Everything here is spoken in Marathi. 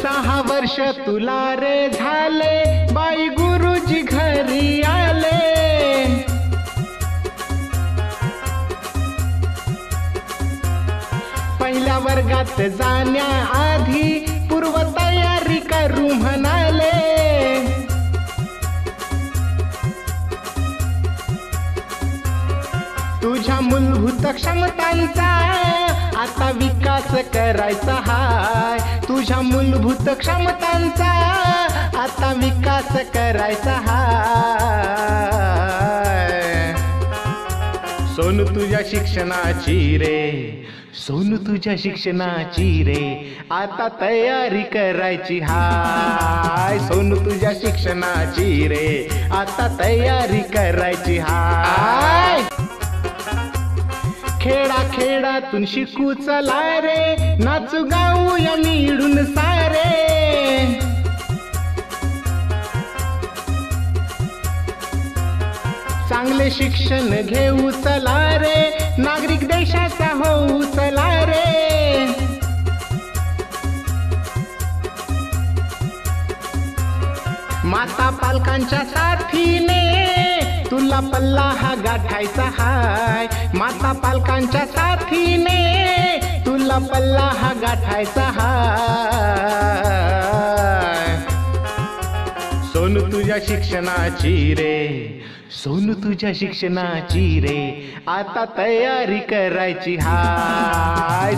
6 वर्ष तुला रे झाले, बाई गुरुजी घरी आले. पहिल्या वर्गात जाण्याआधी पूर्व तयारी करू म्हणाले. तुझ्या मूलभूत क्षमतांचा आता विकास करायचा हाय. तुझ्या मूलभूत क्षमतांचा आता विकास करायचा हाय. सोनू तुझ्या शिक्षणाची रे, सोनू तुझ्या शिक्षणाची रे आता तयारी करायची हाय. सोनू तुझ्या शिक्षणाची रे आता तयारी करायची हाय. खेडा खेडातून शिकू चला रे, नाचू गाऊया मिळून सारे. चांगले शिक्षण घेऊ चला रे, नागरिक देशाचा होऊ चला रे. माता पालकांच्या साथीने तुला पल्ला हा गाठायचा हाय. माता पालकांच्या साथीने तुला पल्ला हा गाठायचा हाय. सोनू तुझ्या शिक्षणाची रे, सोनू तुझ्या शिक्षणाची रे आता तयारी करायची हाय.